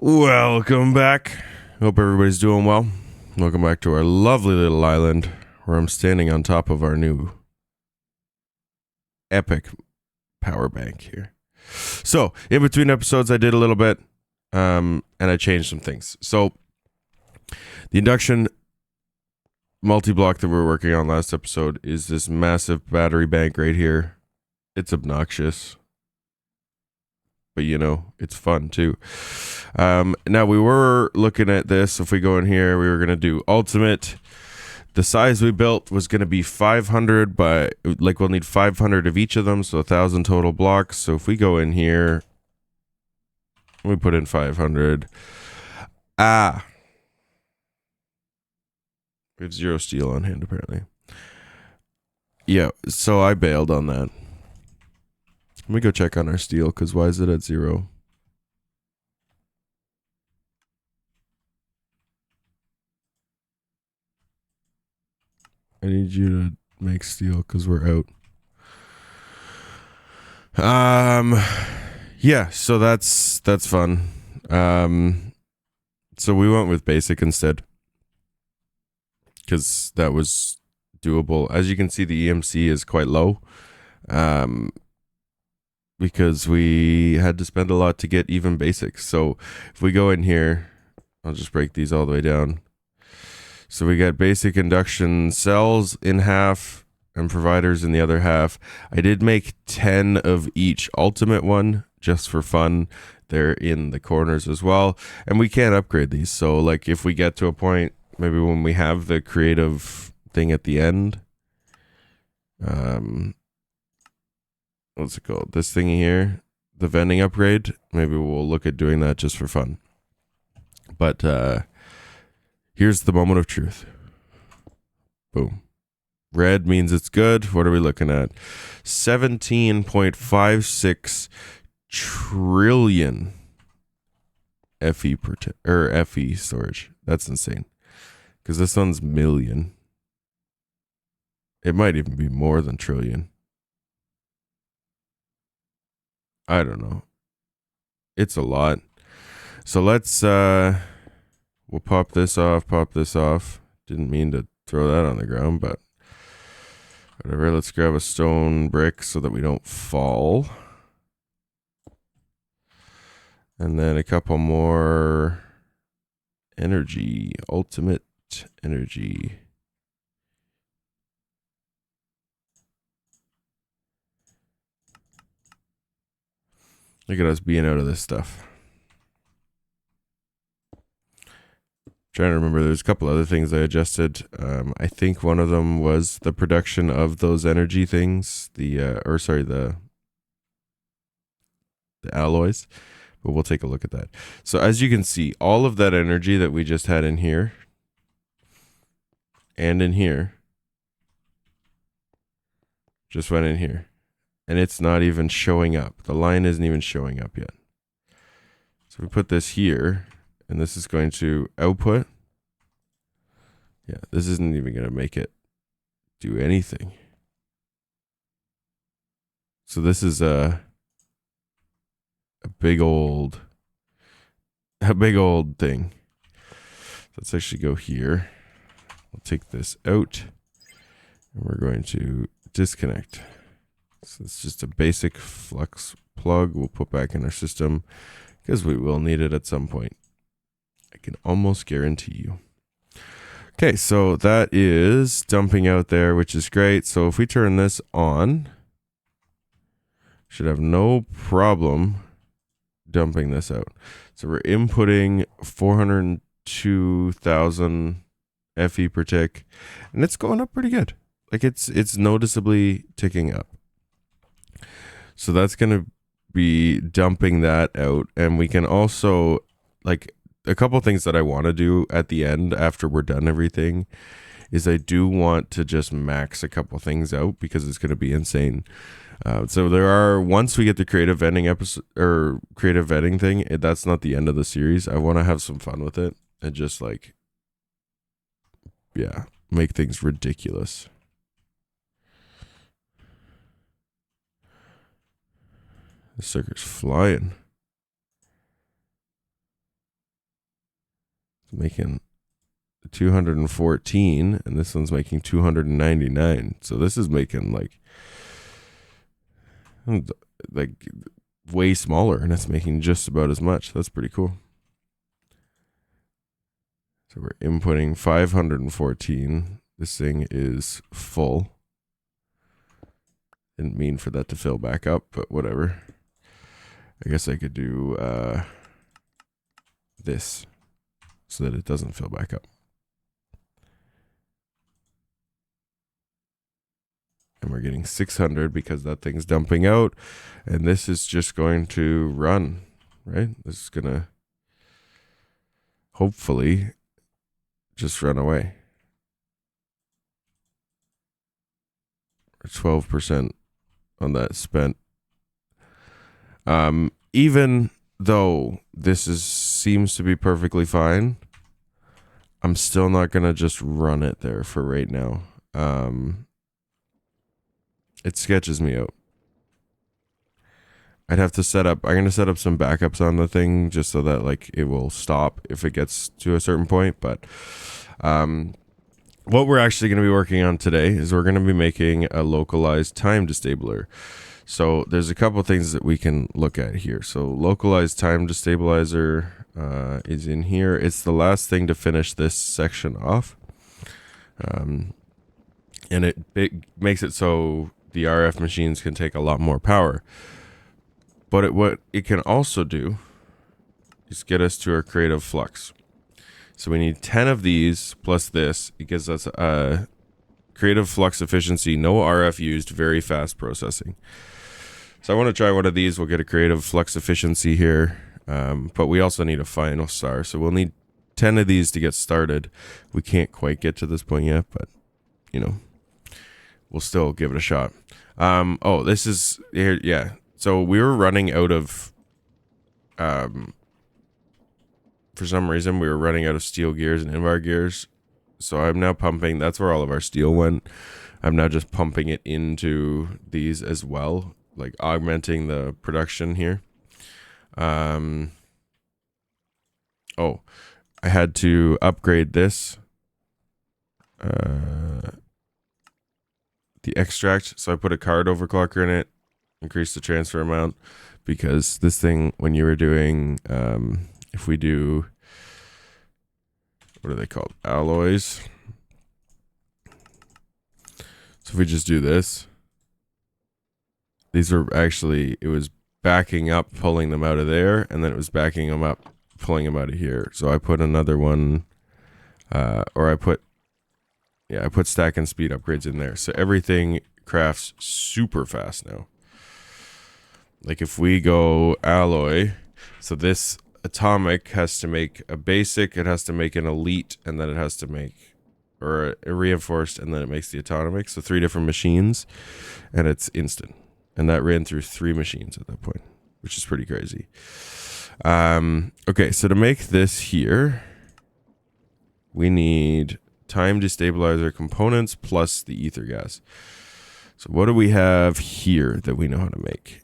Welcome back. Hope everybody's doing well. Welcome back to our lovely little island where I'm standing on top of our new epic power bank here. So, in between episodes, I did a little bit and I changed some things. So, the induction multi-block that we were working on last episode is this massive battery bank right here. It's obnoxious, but you know, it's fun too. Now we were looking at this. If we go in here, we were going to do ultimate. The size we built was going to be 500, but like we'll need 500 of each of them, so 1,000 total blocks. So if we go in here, we put in 500. We have 0 steel on hand apparently. Yeah, so I bailed on that. Let me go check on our steel, because why is it at 0? I need you to make steel because we're out. Yeah, so that's fun. So we went with basic instead because that was doable. As you can see, the EMC is quite low. Because we had to spend a lot to get even basics. So if we go in here, I'll just break these all the way down. So we got basic induction cells in half and providers in the other half. I did make 10 of each ultimate one just for fun. They're in the corners as well. And we can't upgrade these. So like if we get to a point, maybe when we have the creative thing at the end, what's it called? This thing here, the vending upgrade. Maybe we'll look at doing that just for fun. But here's the moment of truth. Boom. Red means it's good. What are we looking at? 17.56 trillion FE FE storage. That's insane. Because this one's million. It might even be more than trillion. I don't know. It's a lot. So let's we'll pop this off. Didn't mean to throw that on the ground, but whatever. Let's grab a stone brick so that we don't fall. And then a couple more energy, ultimate energy. Look at us being out of this stuff. Trying to remember, there's a couple other things I adjusted. I think one of them was the production of those energy things, the alloys, but we'll take a look at that. So as you can see, all of that energy that we just had in here and in here just went in here, and it's not even showing up. The line isn't even showing up yet. So we put this here, and this is going to output. Yeah, this isn't even going to make it do anything. So this is a big old thing. Let's actually go here. We'll take this out, and we're going to disconnect. So it's just a basic flux plug we'll put back in our system because we will need it at some point. I can almost guarantee you. Okay, so that is dumping out there, which is great. So if we turn this on, should have no problem dumping this out. So we're inputting 402,000 FE per tick, and it's going up pretty good. Like it's noticeably ticking up. So that's going to be dumping that out, and we can also, like, a couple things that I want to do at the end after we're done everything is I do want to just max a couple things out because it's going to be insane. So there are, once we get the creative vending episode or creative vetting thing, that's not the end of the series. I want to have some fun with it and just like, yeah, make things ridiculous. The sucker's flying. It's making 214, and this one's making 299. So this is making like way smaller, and it's making just about as much. That's pretty cool. So we're inputting 514. This thing is full. Didn't mean for that to fill back up, but whatever. I guess I could do this so that it doesn't fill back up. And we're getting 600 because that thing's dumping out. And this is just going to run, right? This is going to hopefully just run away. Or 12% on that spent. Even though this seems to be perfectly fine, I'm still not going to just run it there for right now. It sketches me out. I'm going to set up some backups on the thing just so that like it will stop if it gets to a certain point. But what we're actually going to be working on today is we're going to be making a localized time destabilizer. So there's a couple things that we can look at here. So localized time destabilizer is in here. It's the last thing to finish this section off. And it makes it so the RF machines can take a lot more power. But what it can also do is get us to our creative flux. So we need 10 of these plus this. It gives us a creative flux efficiency, no RF used, very fast processing. So I want to try one of these. We'll get a creative flux efficiency here. But we also need a final star. So we'll need 10 of these to get started. We can't quite get to this point yet, but you know, we'll still give it a shot. Oh, this is here. Yeah. So we were running out of, for some reason, we were running out of steel gears and invar gears. So I'm now pumping. That's where all of our steel went. I'm now just pumping it into these as well, like augmenting the production here. Oh, I had to upgrade this. The extract. So I put a card overclocker in it, increase the transfer amount, because this thing, when you were doing, if we do, what are they called? Alloys. So if we just do this, these were actually, it was backing up, pulling them out of there, and then it was backing them up, pulling them out of here. So I put another one, I put stack and speed upgrades in there. So everything crafts super fast now. Like if we go alloy, so this atomic has to make a basic, it has to make an elite, and then it has to make, or a reinforced, and then it makes the atomic. So 3 different machines, and it's instant. And that ran through 3 machines at that point, which is pretty crazy. Okay, so to make this here, we need time destabilizer components plus the ether gas. So what do we have here that we know how to make?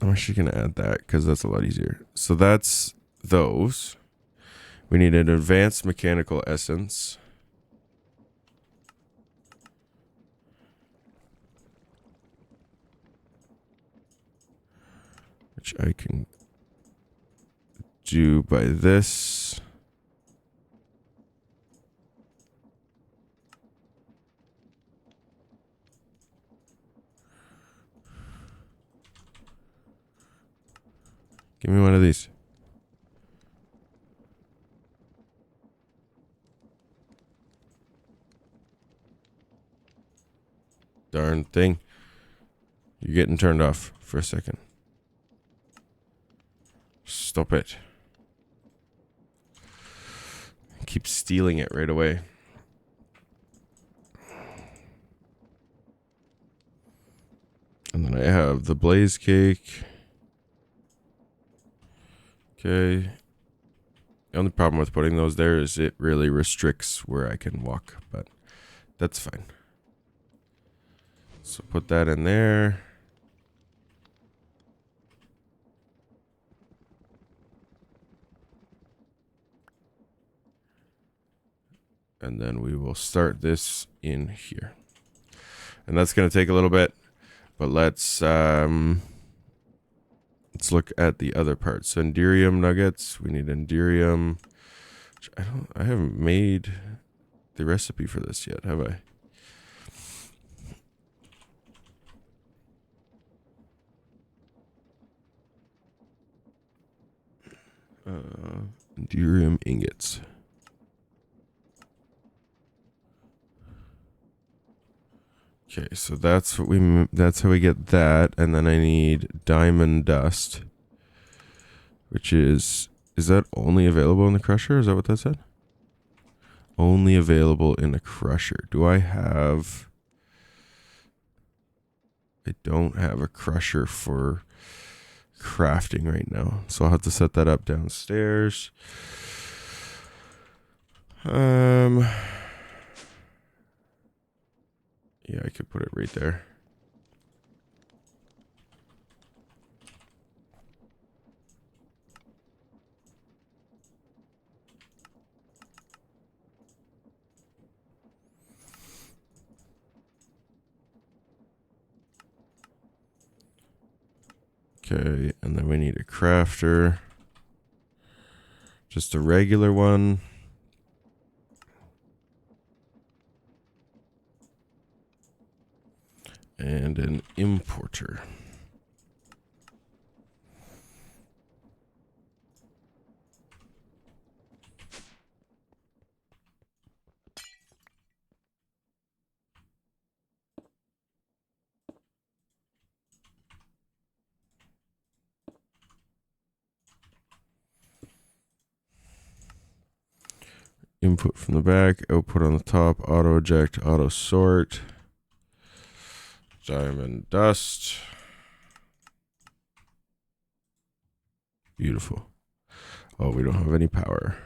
I'm actually going to add that because that's a lot easier. So that's those. We need an advanced mechanical essence. Which I can do by this. Give me one of these. Darn thing. You're getting turned off for a second. Stop it. Keep stealing it right away. And then I have the blaze cake. Okay. The only problem with putting those there is it really restricts where I can walk, but that's fine. So put that in there. And then we will start this in here. And that's going to take a little bit, but let's look at the other parts. So Enderium nuggets, we need Enderium. I haven't made the recipe for this yet, have I? Enderium ingots. Okay, so that's how we get that, and then I need diamond dust, which is that only available in the crusher? Is that what that said? Only available in the crusher. Do I have? I don't have a crusher for crafting right now, so I'll have to set that up downstairs. Yeah, I could put it right there. Okay, and then we need a crafter. Just a regular one. And an importer. Input from the back, output on the top, auto eject, auto sort. Diamond dust. Beautiful. Oh, we don't have any power.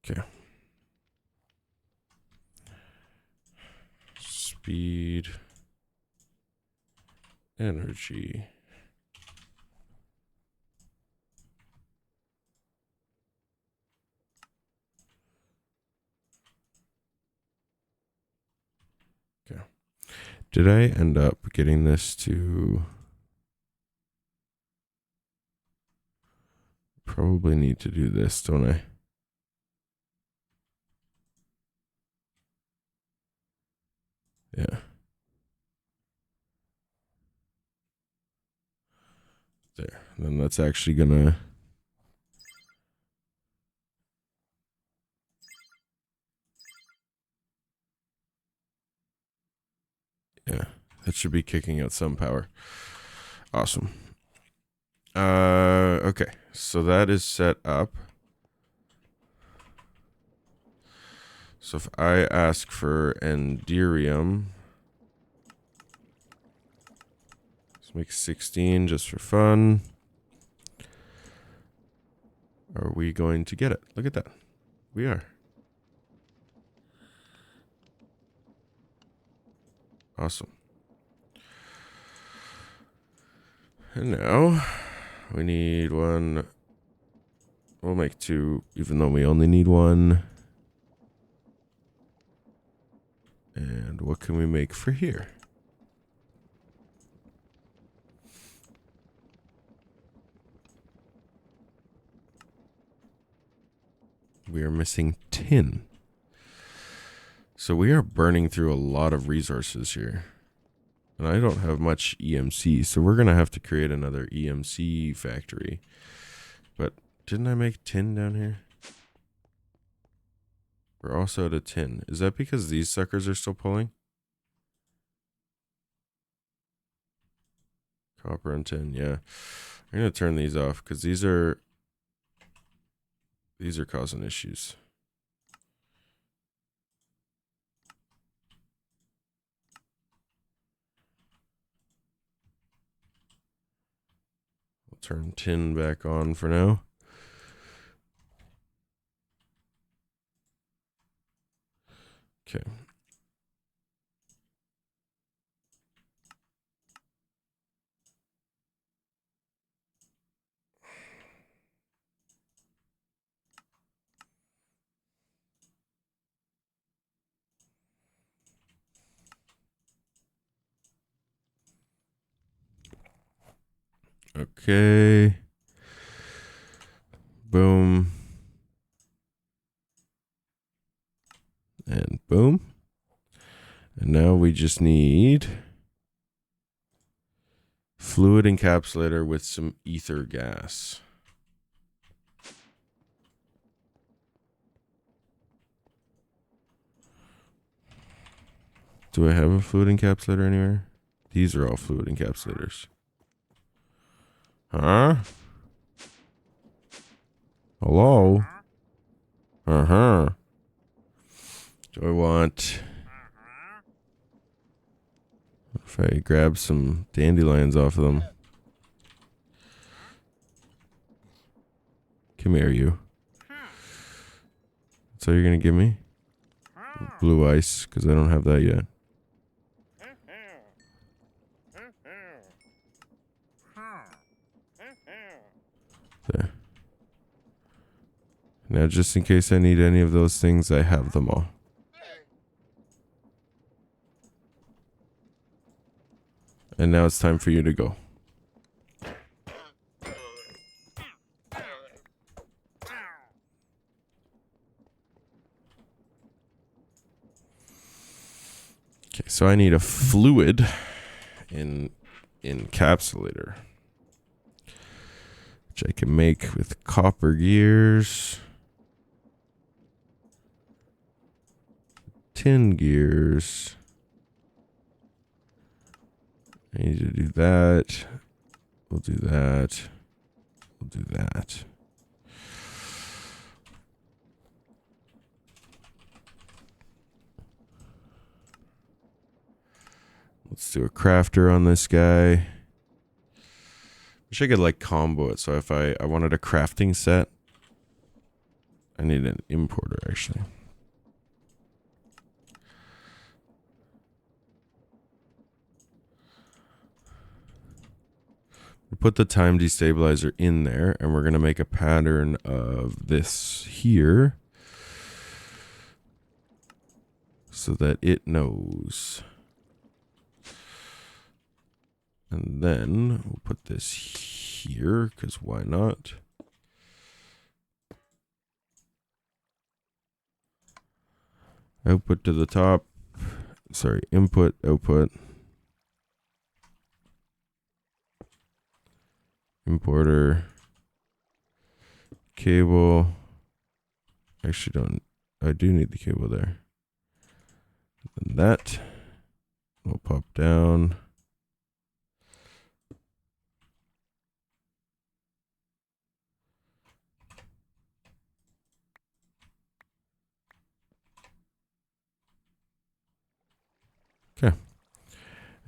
Okay. Speed. Energy. Okay. Did I end up getting this to... Probably need to do this, don't I? Yeah. There. And then that's actually gonna... Yeah. That should be kicking out some power. Awesome. Okay. So that is set up. So if I ask for Enderium, let's make 16 just for fun. Are we going to get it? Look at that. We are. Awesome. And now we need one. We'll make 2, even though we only need 1. And what can we make for here? We are missing tin. So we are burning through a lot of resources here. And I don't have much EMC, so we're going to have to create another EMC factory. But didn't I make tin down here? We're also out of tin. Is that because these suckers are still pulling? Copper and tin, yeah. I'm going to turn these off because these are causing issues. We'll turn tin back on for now. Okay. Okay. Boom. And boom. And now we just need fluid encapsulator with some ether gas. Do I have a fluid encapsulator anywhere? These are all fluid encapsulators. Huh? Hello? Uh-huh. Do I want... If I grab some dandelions off of them. Come here, you. So you're gonna give me? Blue ice, because I don't have that yet. There. Now, just in case I need any of those things, I have them all. And now it's time for you to go. Okay, so I need a fluid encapsulator, which I can make with copper gears, tin gears. I need to do that. We'll do that. We'll do that. Let's do a crafter on this guy. Wish I could like combo it. So if I wanted a crafting set, I need an importer actually. We put the time destabilizer in there, and we're going to make a pattern of this here so that it knows. And then we'll put this here, because why not? Output to the top. Sorry, input, output. Importer. Cable. Actually, I do need the cable there. And that will pop down. Okay.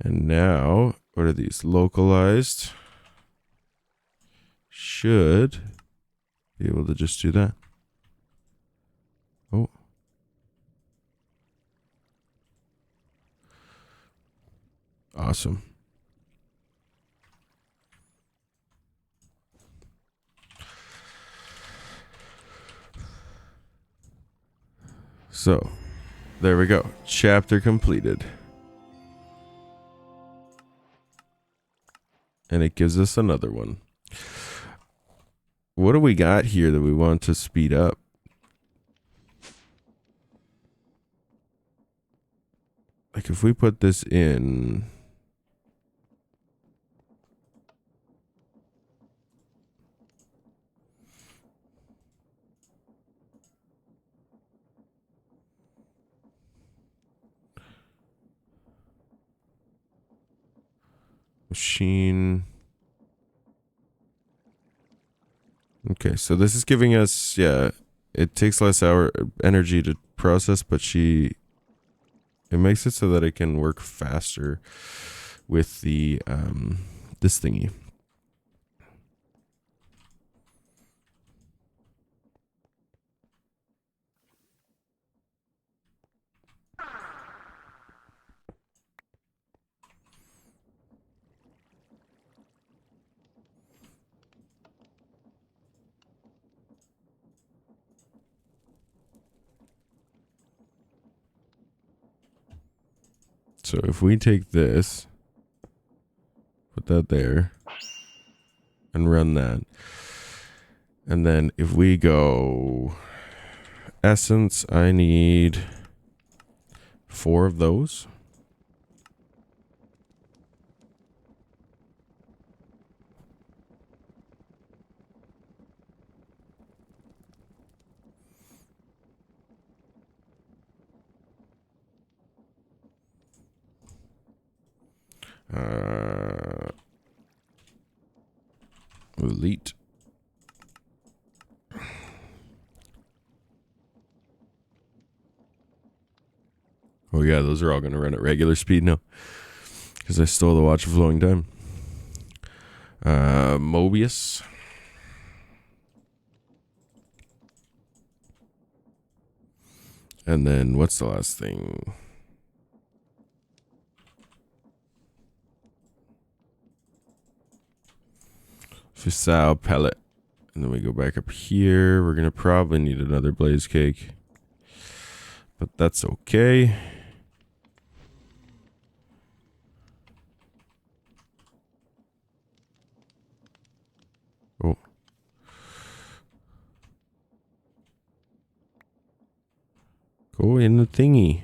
And now, what are these? Localized. Should be able to just do that. Oh. Awesome. So, there we go. Chapter completed. And it gives us another one. What do we got here that we want to speed up? Like if we put this in... Machine. Okay, so this is giving us, yeah, it takes less energy to process, but it makes it so that it can work faster with the this thingy. So if we take this, put that there, and run that. And then if we go essence, I need 4 of those. Elite. Oh yeah, those are all going to run at regular speed now. Because I stole the watch of flowing time. Mobius. And then what's the last thing? Fissile pellet. And then we go back up here. We're going to probably need another blaze cake. But that's okay. Oh. Go in the thingy.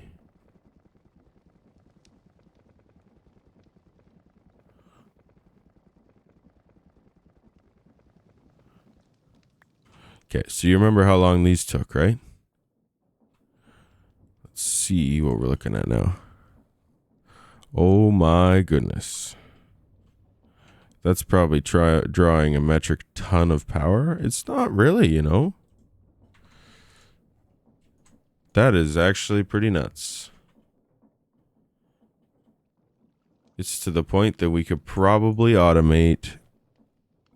Okay, so you remember how long these took, right? Let's see what we're looking at now. Oh my goodness. That's probably drawing a metric ton of power. It's not really, you know. That is actually pretty nuts. It's to the point that we could probably automate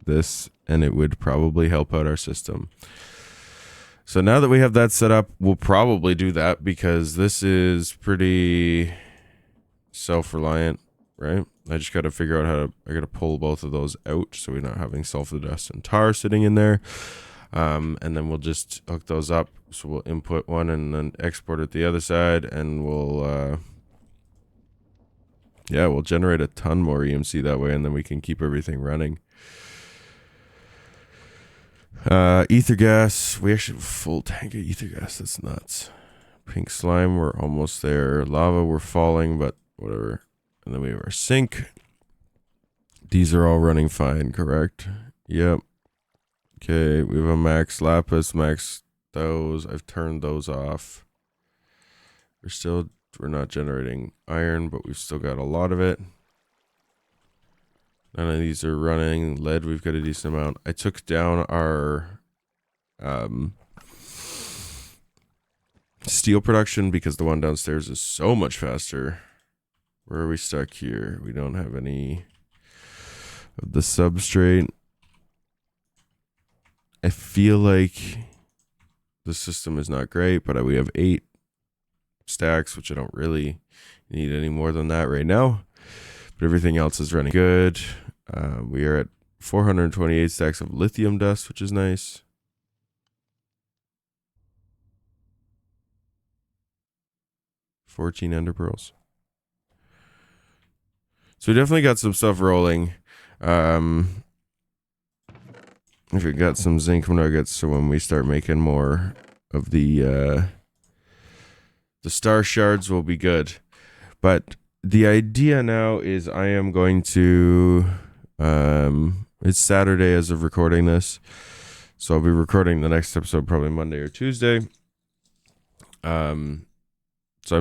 this and it would probably help out our system. So now that we have that set up, we'll probably do that because this is pretty self-reliant, right? I just got to figure out how to, I got to pull both of those out so we're not having sulfur dust and tar sitting in there. And then we'll just hook those up. So we'll input one and then export it the other side and we'll, yeah, we'll generate a ton more EMC that way and then we can keep everything running. Ether gas. We actually have a full tank of ether gas. That's nuts. Pink slime. We're almost there. Lava. We're falling, but whatever. And then we have our sink. These are all running fine, correct? Yep. Okay. We have a max lapis, max those. I've turned those off. We're not generating iron, but we've still got a lot of it. None of these are running. Lead, we've got a decent amount. I took down our steel production because the one downstairs is so much faster. Where are we stuck here? We don't have any of the substrate. I feel like the system is not great, but we have 8 stacks, which I don't really need any more than that right now. But everything else is running good. We are at 428 stacks of lithium dust, which is nice. $14 ender pearls. So we definitely got some stuff rolling. If we got some zinc nuggets, so when we start making more of the star shards, will be good. But the idea now is I am going to. It's Saturday as of recording this, so I'll be recording the next episode probably Monday or Tuesday. So I'm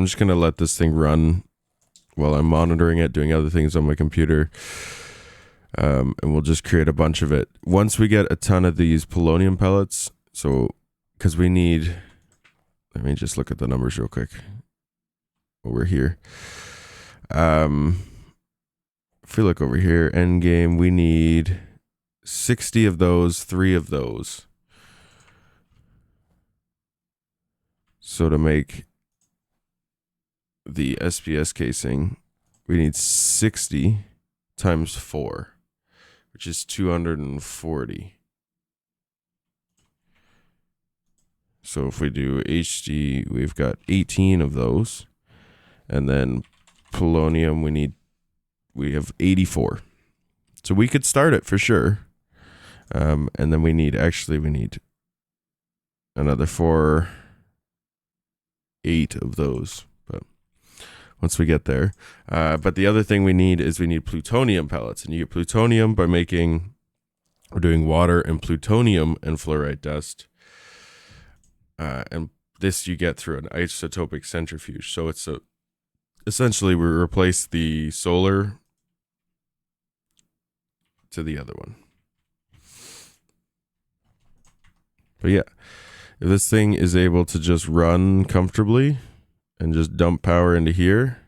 just gonna let this thing run while I'm monitoring it, doing other things on my computer. And we'll just create a bunch of it. Once we get a ton of these polonium pellets, so, because we need, let me just look at the numbers real quick while we're here. If we look over here, end game, we need 60 of those, 3 of those. So to make the SPS casing, we need 60 times 4, which is 240. So if we do HD, we've got 18 of those. And then polonium, we have 84. So we could start it for sure. And then we need another 8 of those. But once we get there. But the other thing we need plutonium pellets. And you get plutonium by we're doing water and plutonium and fluorite dust. And this you get through an isotopic centrifuge. So it's essentially we replace the solar to the other one. But yeah, if this thing is able to just run comfortably and just dump power into here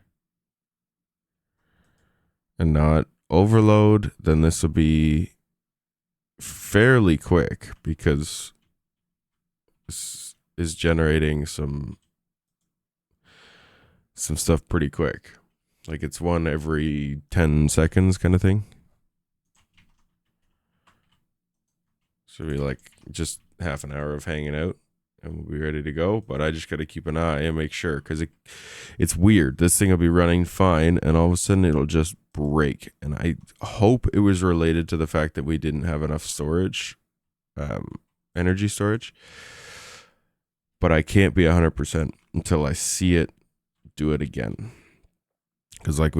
and not overload, then this will be fairly quick because this is generating some stuff pretty quick. Like it's one every 10 seconds kind of thing. So we like just half an hour of hanging out and we'll be ready to go. But I just got to keep an eye and make sure because it's weird. This thing will be running fine and all of a sudden it'll just break. And I hope it was related to the fact that we didn't have enough storage, energy storage. But I can't be 100% until I see it do it again. Because like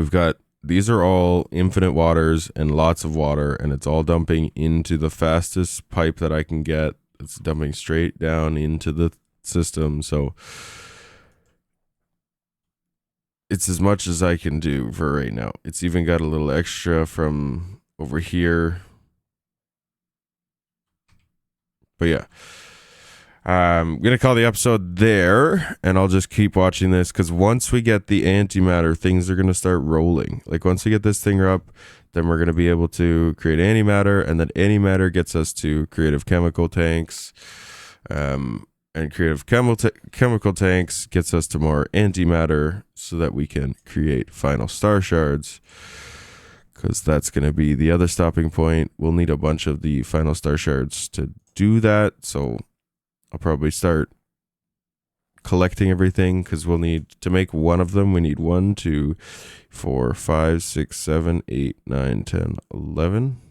these are all infinite waters and lots of water, and it's all dumping into the fastest pipe that I can get. It's dumping straight down into the system. So it's as much as I can do for right now. It's even got a little extra from over here. But yeah. I'm going to call the episode there, and I'll just keep watching this because once we get the antimatter, things are going to start rolling. Like once we get this thing up, then we're going to be able to create antimatter, and then antimatter gets us to creative chemical tanks, and creative chemical tanks gets us to more antimatter so that we can create final star shards, because that's going to be the other stopping point. We'll need a bunch of the final star shards to do that, so I'll probably start collecting everything because we'll need to make one of them. We need 1, 2, 4, 5, 6, 7, 8, 9, 10, 11,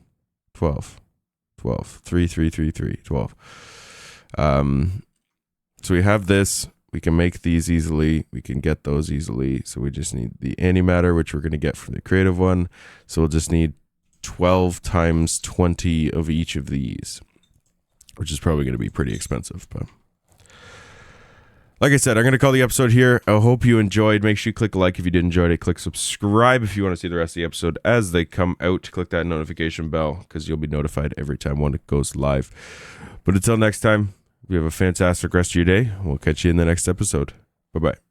12, 3, 3, 3, 3, 12. So we have this. We can make these easily. We can get those easily. So we just need the antimatter, which we're going to get from the creative one. So we'll just need 12 times 20 of each of these, which is probably going to be pretty expensive. But like I said, I'm going to call the episode here. I hope you enjoyed. Make sure you click like if you did enjoy it. Click subscribe if you want to see the rest of the episode as they come out. Click that notification bell because you'll be notified every time one goes live. But until next time, you have a fantastic rest of your day. We'll catch you in the next episode. Bye-bye.